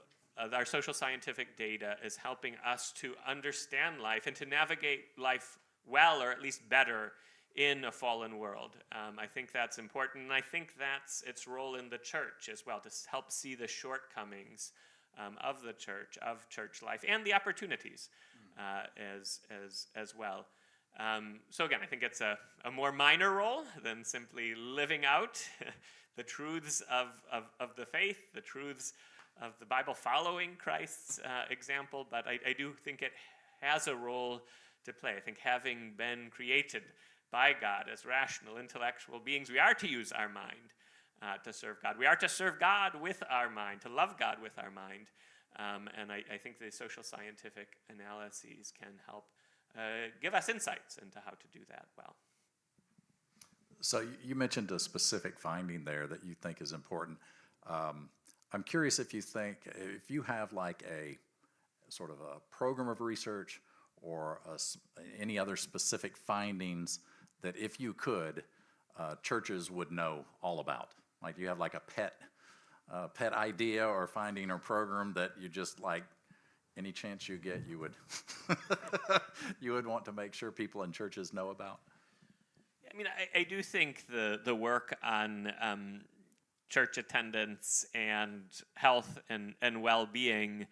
our social scientific data is helping us to understand life and to navigate life well, or at least better, in a fallen world. I think that's important, and I think that's its role in the church as well, to help see the shortcomings of the church, of church life, and the opportunities as well. So again, I think it's a more minor role than simply living out the truths of the faith, the truths of the Bible, following Christ's example, but I do think it has a role to play. I think having been created by God as rational, intellectual beings, we are to use our mind to serve God. We are to serve God with our mind, to love God with our mind. And I think the social scientific analyses can help give us insights into how to do that well. So you mentioned a specific finding there that you think is important. I'm curious if you have like a sort of a program of research or any other specific findings that if you could, churches would know all about. Like you have like a pet idea or finding or program that you just like, any chance you get, you would you would want to make sure people in churches know about? I mean, I do think the work on church attendance and health and well-being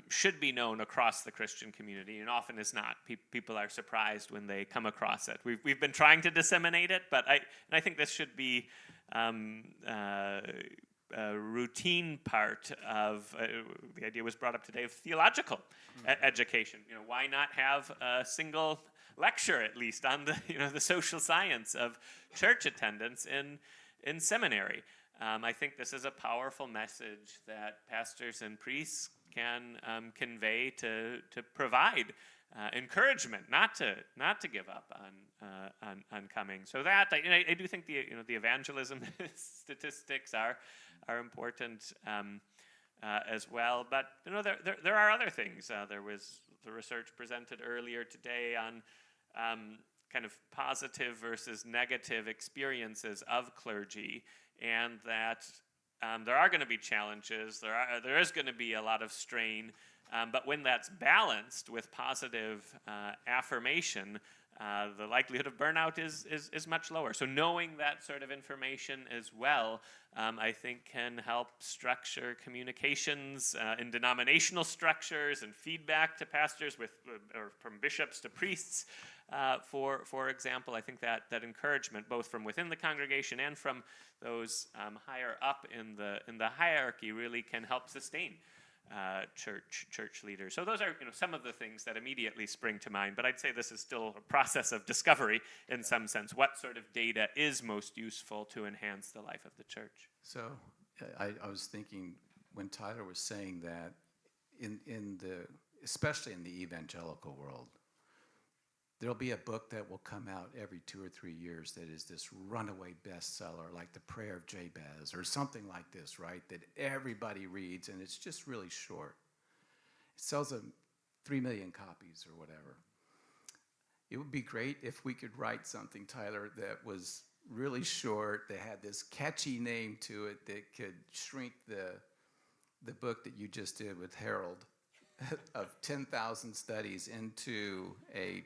should be known across the Christian community, and often is not. People are surprised when they come across it. We've been trying to disseminate it, but I think this should be a routine part of the idea was brought up today of theological education. Why not have a single lecture at least on the social science of church attendance in seminary? I think this is a powerful message that pastors and priests can convey to provide encouragement, not to give up on coming. So that I do think the evangelism statistics are important as well. But there are other things. There was the research presented earlier today on kind of positive versus negative experiences of clergy, and that there are going to be challenges. There is going to be a lot of strain. But when that's balanced with positive affirmation, the likelihood of burnout is much lower. So knowing that sort of information as well, I think can help structure communications in denominational structures and feedback to pastors or from bishops to priests. For example, I think that encouragement, both from within the congregation and from those higher up in the hierarchy, really can help sustain church leaders. So those are some of the things that immediately spring to mind, but I'd say this is still a process of discovery in some sense. What sort of data is most useful to enhance the life of the church? So I was thinking when Tyler was saying that especially in the evangelical world, there'll be a book that will come out every 2 or 3 years that is this runaway bestseller, like The Prayer of Jabez or something like this, right? That everybody reads, and it's just really short. It sells 3 million copies or whatever. It would be great if we could write something, Tyler, that was really short, that had this catchy name to it, that could shrink the book that you just did with Harold of 10,000 studies into a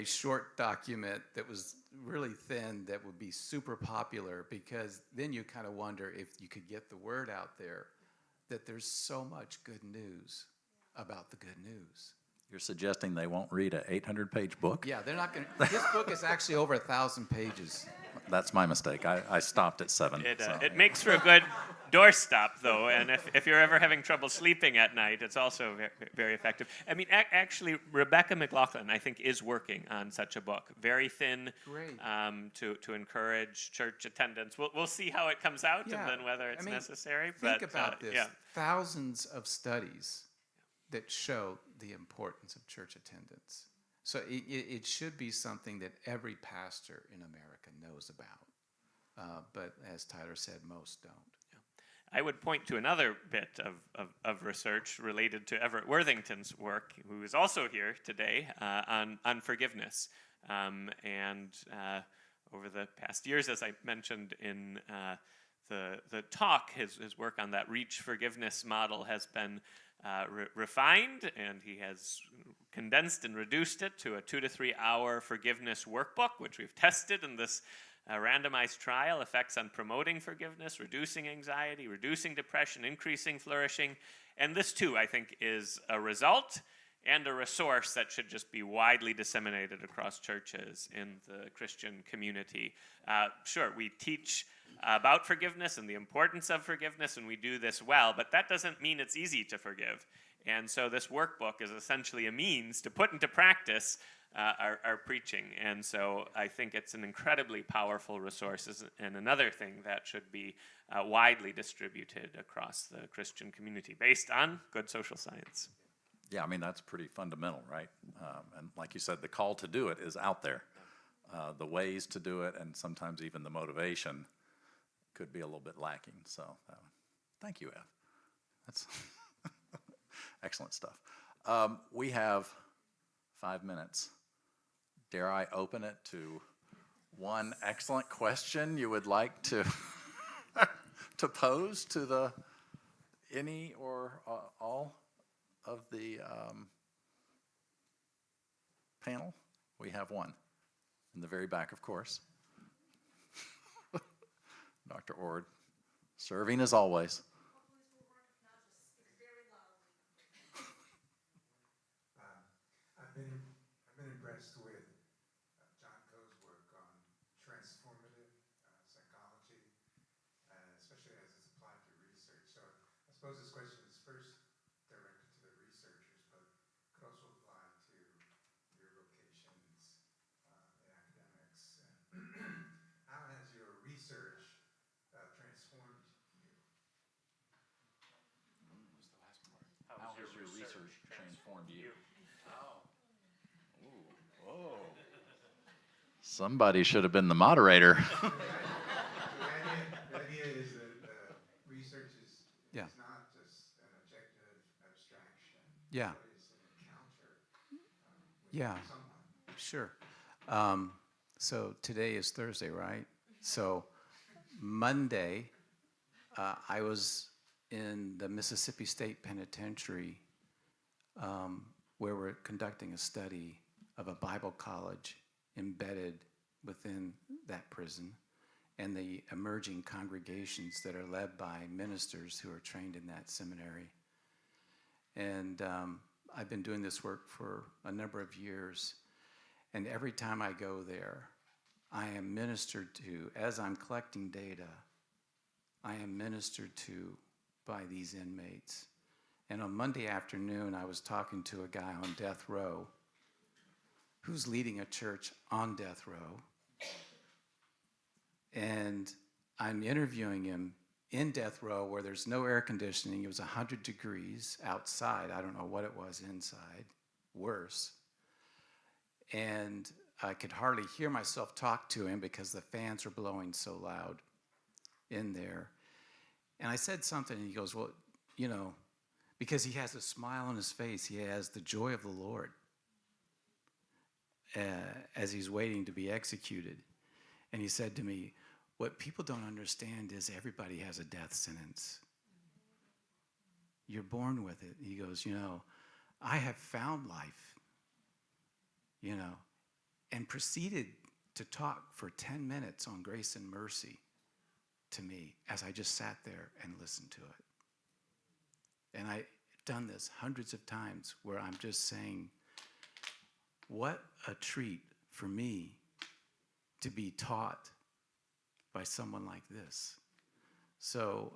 short document that was really thin that would be super popular, because then you kind of wonder if you could get the word out there that there's so much good news about the good news. You're suggesting they won't read an 800-page book? Yeah, they're not going to. This book is actually over 1,000 pages. That's my mistake. I stopped at 7. It makes for a good doorstop, though, and if you're ever having trouble sleeping at night, it's also very effective. I mean, actually, Rebecca McLaughlin, I think, is working on such a book. Very thin, Great. To encourage church attendance. We'll see how it comes out, Yeah. and then whether it's necessary. Think but, about this. Yeah. Thousands of studies that show the importance of church attendance. So it should be something that every pastor in America knows about. But as Tyler said, most don't. I would point to another bit of research related to Everett Worthington's work, who is also here today, on forgiveness. And over the past years, as I mentioned in the talk, his work on that reach forgiveness model has been refined, and he has condensed and reduced it to a 2 to 3 hour forgiveness workbook, which we've tested in this randomized trial, effects on promoting forgiveness, reducing anxiety, reducing depression, increasing flourishing. And this, too, I think, is a result and a resource that should just be widely disseminated across churches in the Christian community. Sure, we teach about forgiveness and the importance of forgiveness, and we do this well, but that doesn't mean it's easy to forgive. And so this workbook is essentially a means to put into practice our preaching. And so I think it's an incredibly powerful resource, and another thing that should be widely distributed across the Christian community based on good social science. Yeah, I mean, that's pretty fundamental, right? And like you said, the call to do it is out there. The ways to do it, and sometimes even the motivation, could be a little bit lacking. So thank you, Ev. That's excellent stuff. We have 5 minutes. Dare I open it to one excellent question you would like to to pose to any or all of the panel? We have one in the very back, of course. Dr. Ord, serving as always. I've been impressed with John Coe's work on transformative psychology, especially as it's applied to research. So I suppose this question is first directed to the researchers, but could also apply to your vocations in academics. How has your research transformed you? How has your research transformed you? Whoa. Somebody should have been the moderator. The idea is that research is not just an objective abstraction. Yeah. But it's an encounter Yeah. with someone. Sure. So today is Thursday, right? So Monday, I was in the Mississippi State Penitentiary where we're conducting a study of a Bible college embedded within that prison and the emerging congregations that are led by ministers who are trained in that seminary. And I've been doing this work for a number of years, and every time I go there, I am ministered to, as I'm collecting data, I am ministered to by these inmates. And on Monday afternoon, I was talking to a guy on death row who's leading a church on death row. And I'm interviewing him in death row where there's no air conditioning. It was 100 degrees outside. I don't know what it was inside. Worse. And I could hardly hear myself talk to him because the fans were blowing so loud in there. And I said something, and he goes, well, you know, because he has a smile on his face, he has the joy of the Lord as he's waiting to be executed. And he said to me, what people don't understand is everybody has a death sentence. You're born with it. He goes, you know, I have found life, you know, and proceeded to talk for 10 minutes on grace and mercy to me as I just sat there and listened to it. And I've done this hundreds of times where I'm just saying, what a treat for me to be taught by someone like this. So,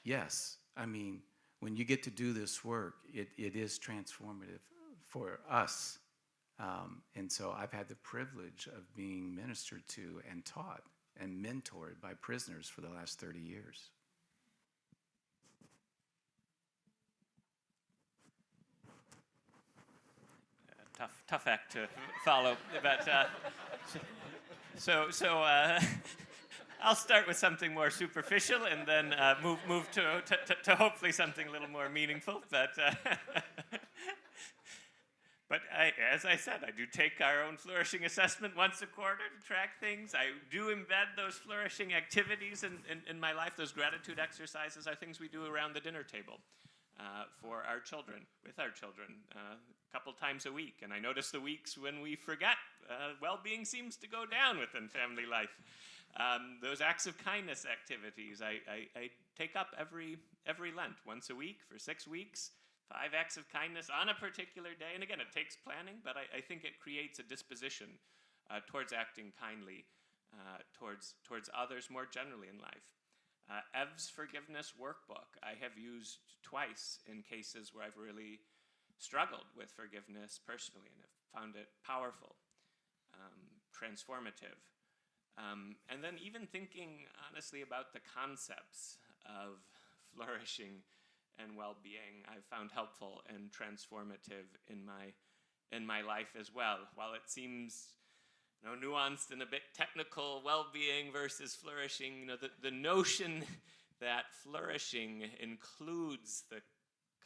yes, I mean, when you get to do this work, it is transformative for us. And so I've had the privilege of being ministered to and taught and mentored by prisoners for the last 30 years. Tough act to follow, but so I'll start with something more superficial and then move to hopefully something a little more meaningful. But as I said, I do take our own flourishing assessment once a quarter to track things. I do embed those flourishing activities in my life. Those gratitude exercises are things we do around the dinner table for our children, with our children, a couple times a week. And I notice the weeks when we forget, well-being seems to go down within family life. Those acts of kindness activities I take up every Lent, once a week for 6 weeks. 5 acts of kindness on a particular day. And again, it takes planning, but I think it creates a disposition towards acting kindly towards others more generally in life. Ev's forgiveness workbook I have used twice in cases where I've really struggled with forgiveness personally and have found it powerful, transformative. And then even thinking honestly about the concepts of flourishing and well-being, I've found helpful and transformative in my life as well. While it seems nuanced and a bit technical, well-being versus flourishing, the notion that flourishing includes the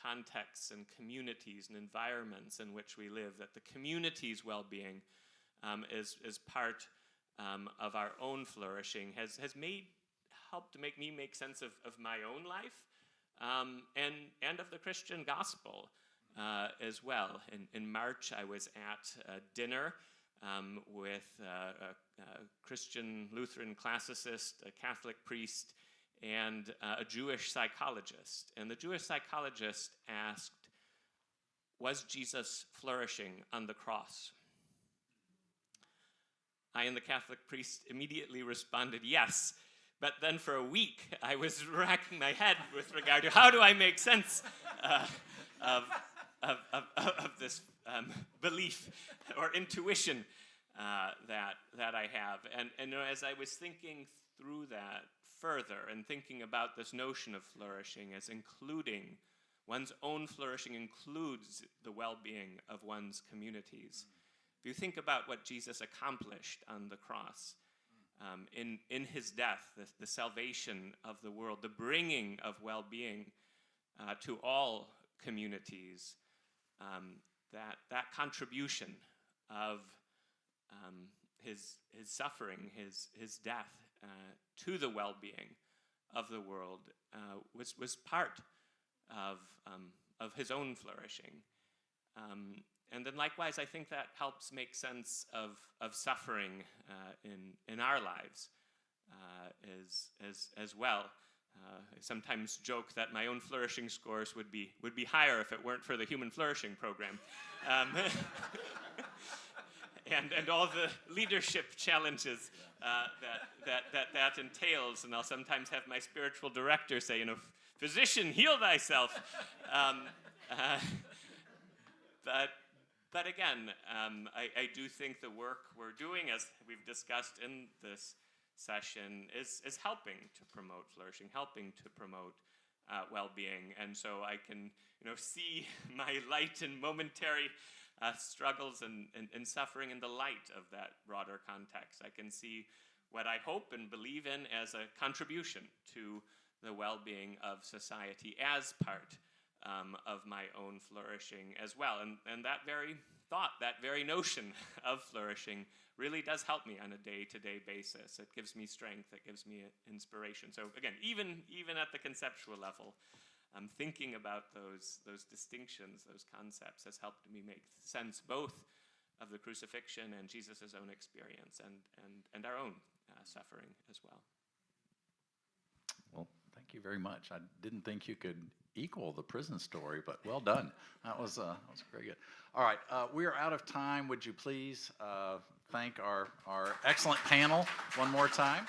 contexts and communities and environments in which we live, that the community's well-being is part of our own flourishing, has helped to make me make sense of my own life. And of the Christian gospel as well. In March, I was at dinner with a Christian Lutheran classicist, a Catholic priest, and a Jewish psychologist. And the Jewish psychologist asked, was Jesus flourishing on the cross? I and the Catholic priest immediately responded, yes. But then for a week, I was racking my head with regard to how do I make sense of this belief or intuition that I have. And as I was thinking through that further and thinking about this notion of flourishing as including one's own flourishing includes the well-being of one's communities. If you think about what Jesus accomplished on the cross, in his death, the salvation of the world, the bringing of well-being to all communities, that contribution of his suffering, his death to the well-being of the world was part of his own flourishing. And then likewise, I think that helps make sense of suffering in our lives as well. I sometimes joke that my own flourishing scores would be higher if it weren't for the Human Flourishing Program. And all the leadership challenges that entails. And I'll sometimes have my spiritual director say, physician, heal thyself. But again, I do think the work we're doing, as we've discussed in this session, is helping to promote flourishing, helping to promote well-being. And so I can see my light and momentary struggles and suffering in the light of that broader context. I can see what I hope and believe in as a contribution to the well-being of society as part of my own flourishing as well. And that very thought, that very notion of flourishing really does help me on a day-to-day basis. It gives me strength, it gives me inspiration. So again, even at the conceptual level, thinking about those distinctions, those concepts, has helped me make sense both of the crucifixion and Jesus' own experience and our own suffering as well. Well, thank you very much. I didn't think you could equal the prison story, but well done. That was very good. All right, we are out of time. Would you please thank our excellent panel one more time?